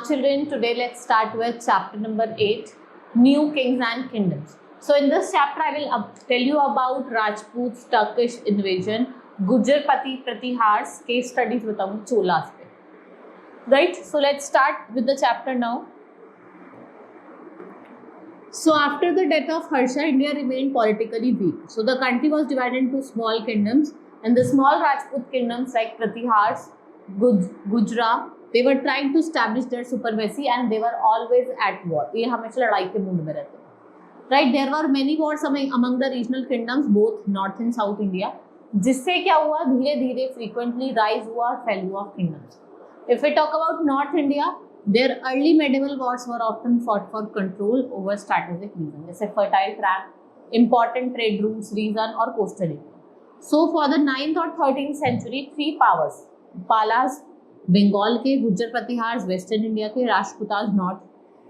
children, today let's start with chapter number 8, New Kings and Kingdoms. So in this chapter, I will tell you about Rajputs, Turkish invasion, Gujarpati Pratihars, case studies बताऊँ चोलास पे. Right? So let's start with the chapter now. So after the death of Harsha, India remained politically weak. So the country was divided into small kingdoms, and the small Rajput kingdoms like Pratihars, Gujra, they were trying to establish their supremacy and they were always at war. ये हमेशा लड़ाई के mood में रहते हैं. Right? There were many wars among the regional kingdoms, both North and South India. जिससे क्या हुआ? धीरे धीरे frequently rise हुआ और fell हुआ kingdoms. If we talk about North India, their early medieval wars were often fought for control over strategic reasons, जैसे fertile tract, important trade routes, region और coastal area. So for the 9th or 13th century, three powers, Palas, Bengal के, Gujjar प्रतिहार्स western India के, राजपुतास north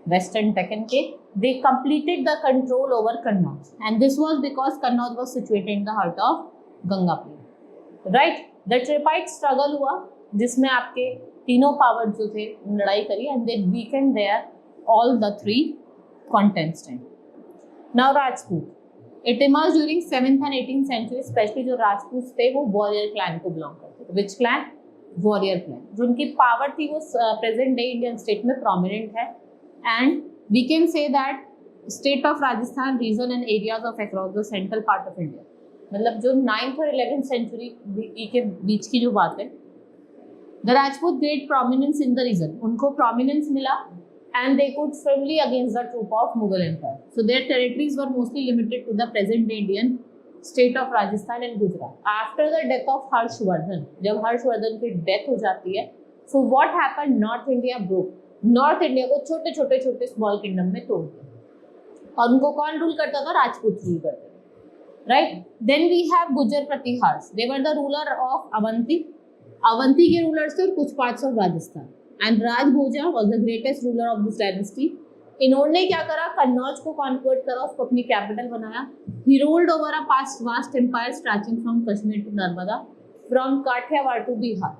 western Deccan के, they completed the control over Kannauj, and this was because Kannauj was situated in the heart of Ganga plain. Right? The tripartite struggle हुआ जिसमें आपके तीनों power जो थे लड़ाई करी, and they weakened there all the three contestants. Now Rajput, it emerged during 7th and 18th century, especially जो राजपूत थे वो warrior clan को belong करते थे. Which clan? Warrior clan. जो उनकी पावर थी वो प्रेजेंट डे इंडियन स्टेट में प्रोमिनेंट है, and we can say that state of Rajasthan region and areas of across the central part of India. मतलब जो 9th और 11th सेंचुरी के बीच की जो बात है, the Rajput great prominence in the region, उनको प्रोमिनेंस मिला and they could firmly against the troop of Mughal empire. So their territories were mostly limited to the present day Indian state of Rajasthan and Gujarat. After the death of Harshavardhan, जब हर्षवर्धन की death हो जाती है, so what happened, north India broke. North India को छोटे छोटे small kingdom में तोड़ दिया, और उनको कौन रूल करता था? राजपूत रूल करते थे. Right? Then we have Gujjar Pratiharas. They were the ruler of Avanti. Avanti के रूलर्स थे और कुछ parts of Rajasthan. And Rajbhoja was the greatest ruler of this dynasty. इन्होंने क्या करा? कन्नौज को कॉन्वर्ट करा, उसको अपनी कैपिटल बनाया. He ruled over a vast empire stretching from Kashmir to Narmada, from Kathiawar to Bihar.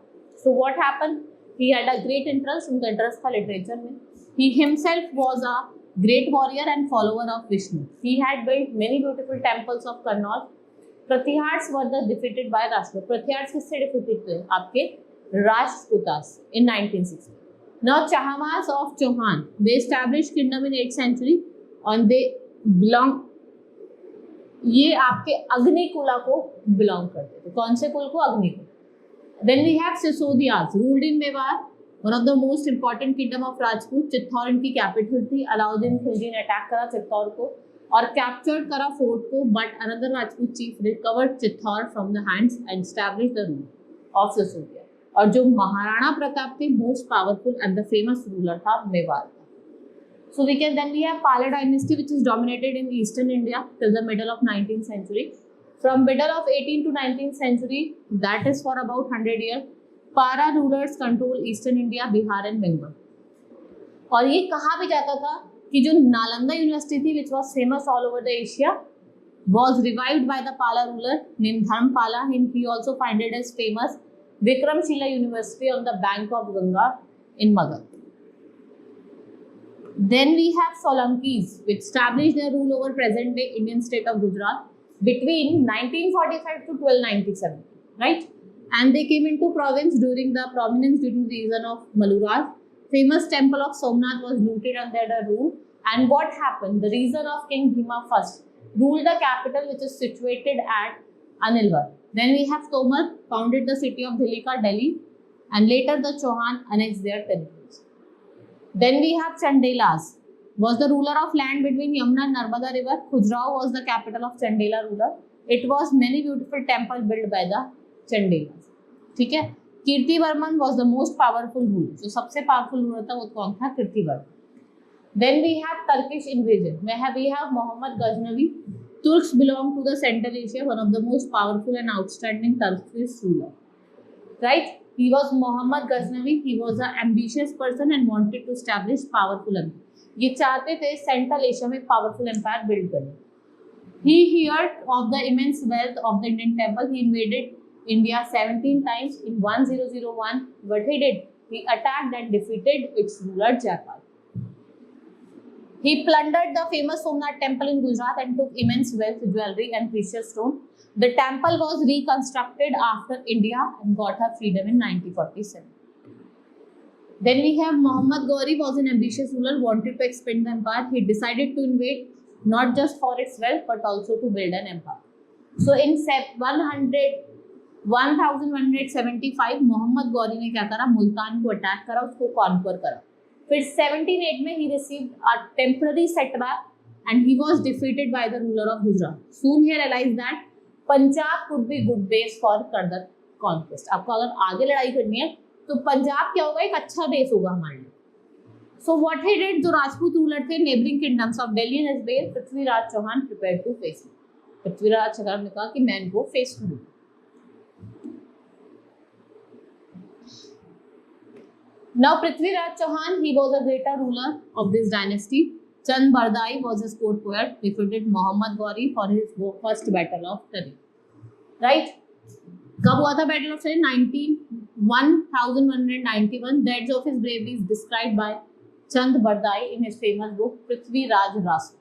So what happened? He had a great interest, उनका interest था literature में. He himself was a great warrior and follower of Vishnu. He had built many beautiful temples of Kannauj. Pratihars were the defeated by Rajput. Pratihars किससे defeated थे? आपके Rajputas in 1960. Now Chahamas of Chauhan, they established kingdom in 8th century, and they belong, ये आपके अग्नि कुला को belong करते थे. कौन से कुल को? अग्नि कुल. Then we have Sisodias, ruled in Mewar, one of the most important kingdom of Rajput. Chittor इनकी कैपिटल थी. अलाउद्दीन खिलजी ने अटैक करा चित्तौड़ को और कैप्चर्ड करा फोर्ट को, but another Rajput chief recovered Chittor from the hands and established the rule of Sisodia. और जो महाराणा प्रताप थे, most powerful and the famous ruler था मेवाड़ का. So we have Pala dynasty, which is dominated in eastern India till the middle of 19th century. From middle of 18th to 19th century, that is for about 100 years, Pala rulers control eastern India, Bihar and Bengal. और ये कहा भी जाता था कि जो Nalanda university थी, which was famous all over the Asia, was revived by the Pala ruler named Dharmpala, and he also founded as famous Vikramshila University on the bank of Ganga in Magadha. Then we have Solankis, which established their rule over present-day Indian state of Gujarat between 1945 to 1297, right? And they came into province during the reign of Maluras. Famous temple of Somnath was looted under their rule. And what happened? The reason of King Bhima first ruled the capital, which is situated at Anilwar. Then we have Tomar, founded the city of Dhalika, Delhi, and later the Chauhan annexed their territories. Then we have Chandelas, was the ruler of land between Yamuna and Narmada river. Khajuraho was the capital of Chandela ruler. It was many beautiful temples built by the Chandelas. ठीक है? Kirtivarman was the most powerful ruler. जो सबसे powerful ruler था वो कौन था? Kirtivarman. Then we have Turkish invasion. We have Muhammad Ghaznavi. Turks belong to the Central Asia, one of the most powerful and outstanding Turkish ruler. Right? He was Muhammad Ghaznavi. He was an ambitious person and wanted to establish powerful empire. ये चाहते थे central Asia में powerful empire build करना. He heard of the immense wealth of the Indian temple. He invaded India 17 times in 1001. What he did? he attacked and defeated its ruler Jaipal. He plundered the famous Somnath temple in Gujarat and took immense wealth, jewelry and precious stone. The temple was reconstructed after India and got her freedom in 1947. Then we have Muhammad Ghori was an ambitious ruler, wanted to expand the empire. He decided to invade not just for its wealth but also to build an empire. So in 1175 Muhammad Ghori ने क्या करा, मुल्तान को attack करा, उसको conquer करा. फिर 1708 में he received a temporary setback and he was defeated by the ruler of Gujarat. Soon he realized that Punjab could be good base for further conquest. आपको अगर आगे लड़ाई करनी है तो पंजाब क्या होगा, एक अच्छा बेस होगा हमारे लिए. So what he did, जो राजपूत रूलर थे neighboring kingdoms of Delhi and Ajmer, Prithviraj Chauhan prepared to face him. Prithviraj Chauhan ने कहा कि मैं इनको फेस करूंगा. Now Prithviraj Chauhan, he was a greater ruler of this dynasty. Chand Bardai was his court poet, defeated Muhammad Ghori for his first battle of Tari. Right? कब हुआ था battle of Tari? 1191. Deeds of his bravery is described by Chand Bardai in his famous book Prithviraj Rasu.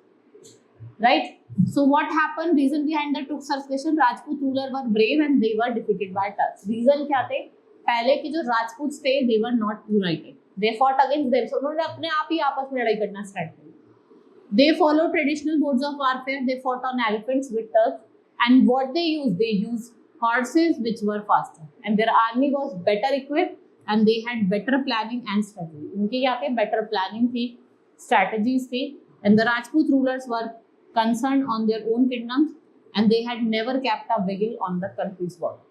Right? So what happened? Reason behind the Turks succession, Rajput rulers were brave and they were defeated by Turks. Reason क्या थे? पहले के जो राजपूत थे they were not united. They fought against them. So उन्होंने अपने आप ही आपस में लड़ाई करना स्टार्ट कर. They followed traditional modes of warfare. They fought on elephants with Turks, and what they used horses which were faster, and their army was better equipped and they had better planning and strategy. उनके क्या थे? Better planning थी, strategies थी, and the Rajput rulers were concerned on their own kingdoms and they had never kept a vigil on the country's border.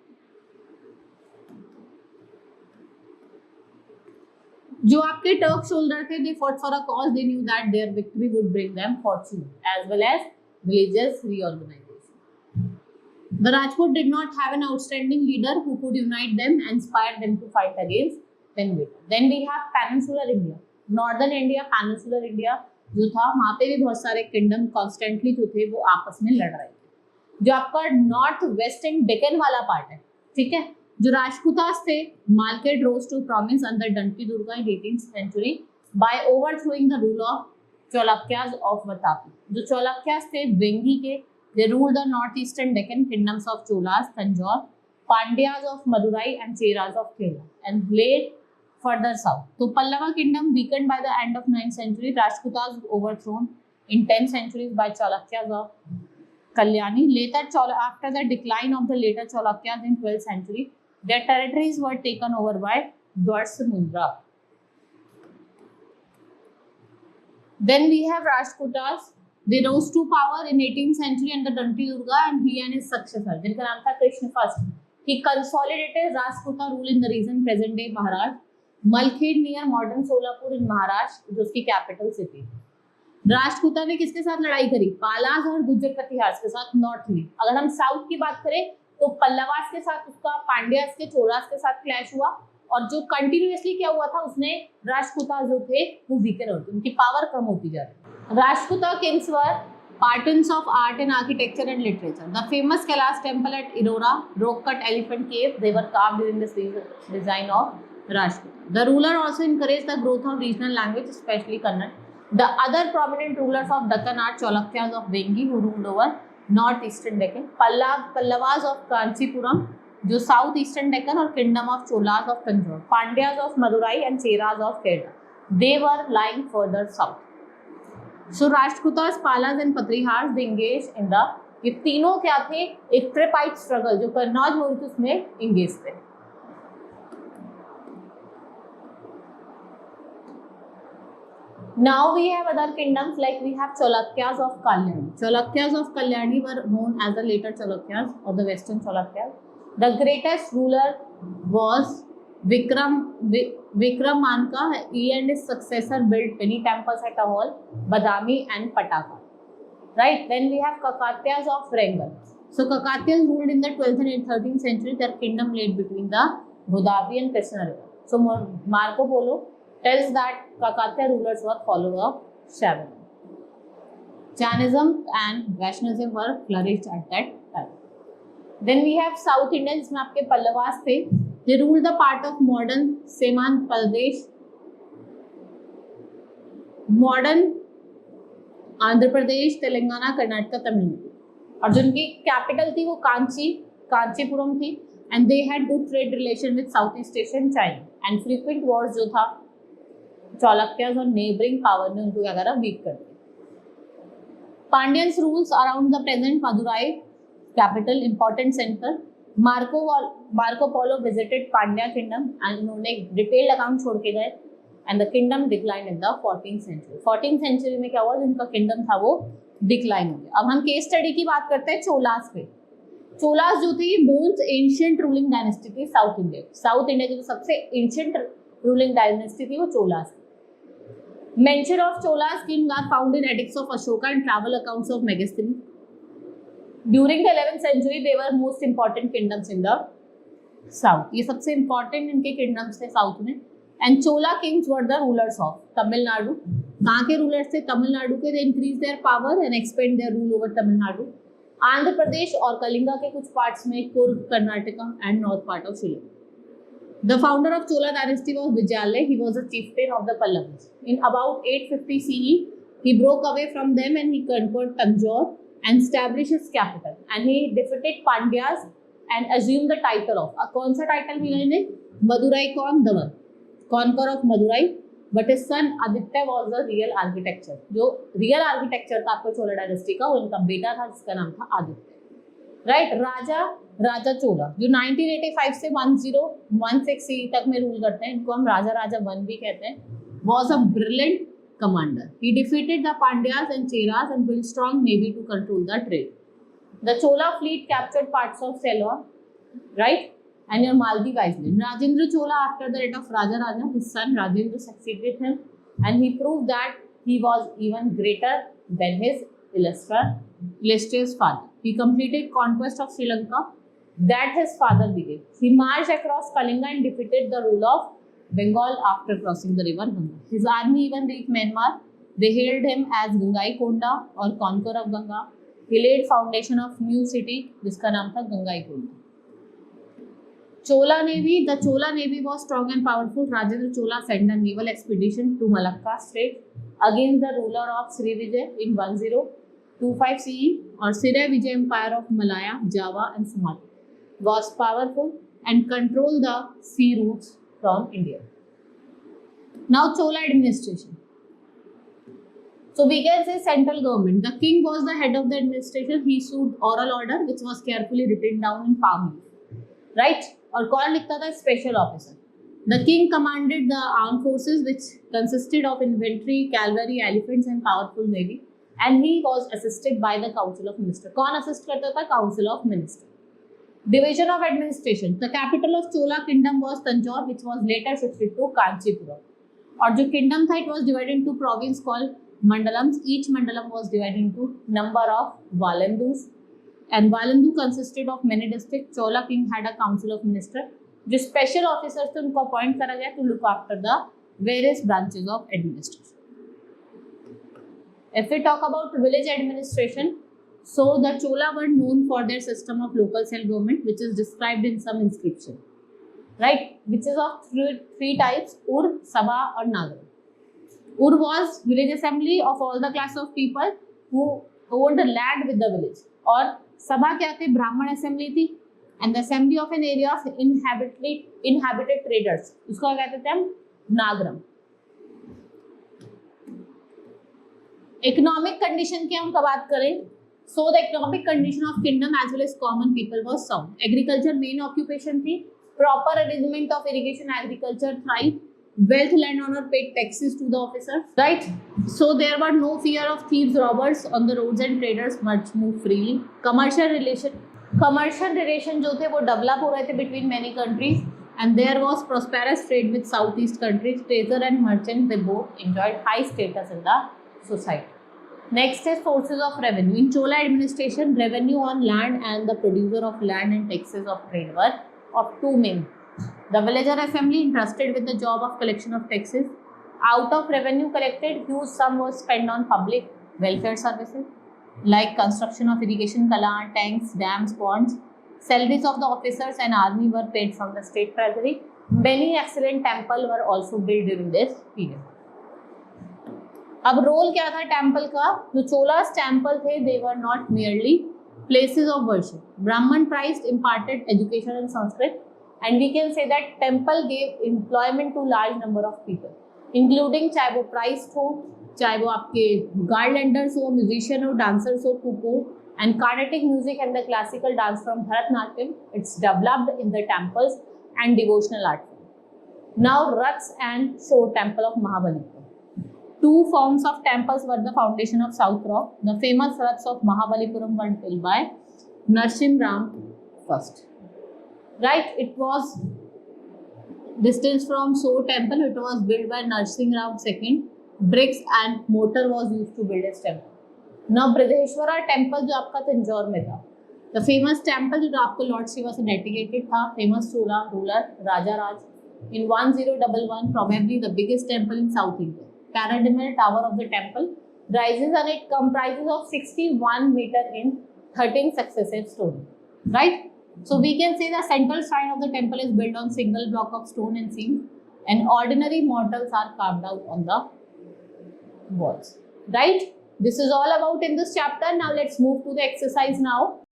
जो आपके Turk shoulder थे, they fought for a cause. They knew that their victory would bring them fortune as well as religious reorganization. The Rajput did not have an outstanding leader who could unite them and inspire them to fight against Bengal. Then we have Peninsular India, Northern India, Peninsular India जो था, वहाँ पे भी बहुत सारे kingdom constantly जो थे वो आपस में लड़ रहे थे. जो आपका नॉर्थ वेस्टर्न डेक्कन वाला पार्ट है, ठीक है, जो राजपूतास थे, market rose to province under डंकी Durga in 18th century by overthrowing the rule of Cholukyas of Vatapi. जो चौलक्यास थे वेंगी के, they ruled the northeastern Deccan kingdoms of Cholas, Tanjore, Pandyas of Madurai and Cheras of Kerala and laid further south. So Pallava kingdom weakened by the end of 9th century. Rajputas overthrown in 10th centuries by Cholukyas of Kalyani. Later, after the decline of the later Cholukyas in 12th century, their territories were taken over by Dwarsamundra. Then we have Rajputas. They rose to power in 18th century under Danti Durga and he and his successor, जिनका नाम था Krishna first. He consolidated Rajputa rule in the region present day Maharashtra, Malkhed near modern Solapur in Maharashtra, जो उसकी capital city. राजपूता ने किसके साथ लड़ाई करी? पालास और गुज्जर प्रतिहार के साथ नॉर्थ में. अगर हम साउथ की बात करें तो पल्लवास के साथ उसका पांड्यास के चोलास के साथ क्लैश हुआ और जो कंटिन्यूअसली क्या हुआ था, उसने राजपूता जो थे वो वीकर होते, उनकी पावर कम होती जा रही. Rajputa kings were patterns of art and architecture and literature. The famous Kailash temple at Ellora, rock-cut elephant cave, they were carved during this design of Rajputa. The ruler also encouraged the growth of regional language, especially Kannada. The other prominent rulers of Deccan are Cholukyas of Vengi, who ruled over northeastern Deccan, Pallavas of Kanchipuram, जो south eastern Deccan और kingdom of Cholas of Tanjore, Pandyas of Madurai and Cheras of Kerala, they were lying further south. So Rajputas, Palas and Pratiharas they engage in the, ये तीनों क्या थे, एक ट्रिपाइट struggle जो कन्नौज हो रही थी उसमें एंगेज थे. Now we have other kingdoms like we have Cholukyas of Kalyani. Cholukyas of Kalyani were known as the later Cholukyas or the Western Cholukyas. The greatest ruler was Vikramanka. He and his successor built many temples at Ahol, Badami and Pataka. Right? Then we have Kakatyas of Wrangle. So Kakatyas ruled in the 12th and 13th century. Their kingdom lay between the Godavari and Krishna River. So Marco Polo tells that Kakatya rulers were followers of Shaivism. Jainism and Vaishnavism were flourished at that time. Then we have South Indian, जिसमें आपके पल्लवास थे, They ruled the part of modern Seman Pradesh, modern Andhra Pradesh, Telangana, Karnataka, Tamil Nadu, और जिनकी capital थी वो कांचीपुरम थी, and they had good trade relation with south east Asian China, and frequent Wars जो था चालुक्यस और नेबरिंग पावर ने उनको क्या करा, वीक कर दिया। Pandyans rules around the present Madurai capital, important centre. Marco Polo visited Pandya kingdom and उन्होंने डिटेल्ड अकाउंट छोड़ के गए, and the kingdom decline in the 14th century. 14th century में क्या हुआ, जिनका किंगडम था वो डिक्लाइन हो गया। अब हम केस स्टडी की बात करते हैं चोलास पे। चोलास जो थी मोस्ट एंशिएंट रूलिंग डायनेस्टी थी साउथ इंडिया की जो सबसे एंशिएंट रूलिंग डायनेस्टी थी वो Cholas. Mention of Cholas king are found in edicts of Ashoka and travel accounts of Megasthenes. During the 11th century they were most important kingdoms in the south. ये सबसे important इनके kingdoms थे साउथ में। And Chola kings were the rulers of Tamil Nadu. कहाँ के rulers थे, तमिलनाडु के। They increase their power and expand their rule over Tamil Nadu. Andhra Pradesh और कलिंगा के कुछ पार्ट्स में, Coorg, Karnataka and north part of Sri Lanka. The founder of Chola dynasty was Vijayalaya. He was a chieftain of the Pallavas. In about 850 CE, he broke away from them and he conquered Tanjore and established his capital. And he defeated Pandyas and assumed the title of, कौन सा title मिला इन्हें, मदुराई कौन, दवन, conqueror of Madurai, but his son Aditya was the real architecture। जो real architecture था आपको चोला dynasty का, वो इनका बेटा था जिसका नाम था आदित्य। राइट, राजा चोला जो 1985 से 1016 CE तक में रूल करते हैं, इनको हम राजा 1 भी कहते हैं, was a brilliant commander. He defeated the Pandyas and Cheras and built strong navy to control the trade. The Chola fleet captured parts of Ceylon, right? And your Maldives Island. Rajendra Chola, after the death of Raja, his son Rajendra succeeded him, and he proved that he was even greater than his illustrious father. He completed conquest of Sri Lanka that his father began. He marched across Kalinga and defeated the rule of Bengal after crossing the river Ganga. His army even reached Myanmar. They hailed him as Gangaikonda or conqueror of Ganga. He laid foundation of new city जिसका नाम था Gangaikonda. The Chola Navy was strong and powerful. Rajendra Chola sent a naval expedition to Malacca Strait against the ruler of Sri Vijay in 1025 CE, or Sri Vijay Empire of Malaya, Java and Sumatra, was powerful and controlled the sea routes from India. Now Chola administration. So we can say central government. The king was the head of the administration. He issued oral order which was carefully written down in palm leaf. Right? और कौन लिखता था, special officer. The king commanded the arm forces which consisted of infantry, cavalry, elephants and powerful navy, and he was assisted by the council of minister. कौन assist करता था, council of minister. Division of administration. The capital of Chola kingdom was Tanjore which was later shifted to Kanchipuram. और जो kingdom था, it was divided into province called mandalams. Each mandalam was divided into number of valanadus, and Valendu consisted of many districts. Chola king had a council of ministers. जो special officers थे उनको appoint करा गया to look after the various branches of administration. If we talk about village administration, so the Chola were known for their system of local self-government, which is described in some inscription, right? Which is of three types: Ur, Sabha, or Nagaram. Ur was village assembly of all the class of people who owned land with the village. और सभा क्या थे, ब्राह्मण assembly थी, and the assembly of an area of inhabited traders, उसको क्या कहते थे हम, नागरम। इकोनॉमिक कंडीशन की हम बात करें, so the economic condition of kingdom as well as common people was sound. Agriculture main occupation थी, proper arrangement of irrigation, agriculture thrive, wealth landowner paid taxes to the officers, right? So there were no fear of thieves, robbers on the roads, and traders much move freely. Commercial relation जो थे वो develop हो रहे थे between many countries, and there was prosperous trade with southeast countries. Trader and merchant, they both enjoyed high status in the society. Next is sources of revenue. In Chola administration, revenue on land and the producer of land and taxes of trade were of two main. The villager assembly entrusted with the job of collection of taxes. Out of revenue collected, huge sum was spent on public welfare services like construction of irrigation canal, tanks, dams, ponds. Salaries of the officers and army were paid from the state treasury. Many excellent temples were also built during this period. अब role क्या था temple का? जो Cholas temple थे, they were not merely places of worship. Brahman priests imparted education in Sanskrit, and we can say that temple gave employment to large number of people, including चाहे वो priest हो, चाहे वो आपके garlanders हो, musician हो, dancers हो, cuckoo, and Carnatic music and the classical dance from Bharatanatyam. It's developed in the temples and devotional art. Now Raths and Shore Temple of Mahabalipuram. Two forms of temples were the foundation of South Rock. The famous Raths of Mahabalipuram were built by Narsim Ram first. Right? It was distance from Shore Temple. It was built by Narsim Ram second. Bricks and mortar was used to build this temple. Now Bridheshwara Temple जो आपका तंजौर में था. The famous temple जो आपको Lord Shiva से dedicated था. Famous Chola ruler Raja Raj. In 1011, probably the biggest temple in South India. Pyramidal tower of the temple rises and it comprises of 61 meter in 13 successive stories. Right? So we can say the central shrine of the temple is built on single block of stone and seams, and ordinary mortals are carved out on the walls. Right? This is all about in this chapter. Now let's move to the exercise now.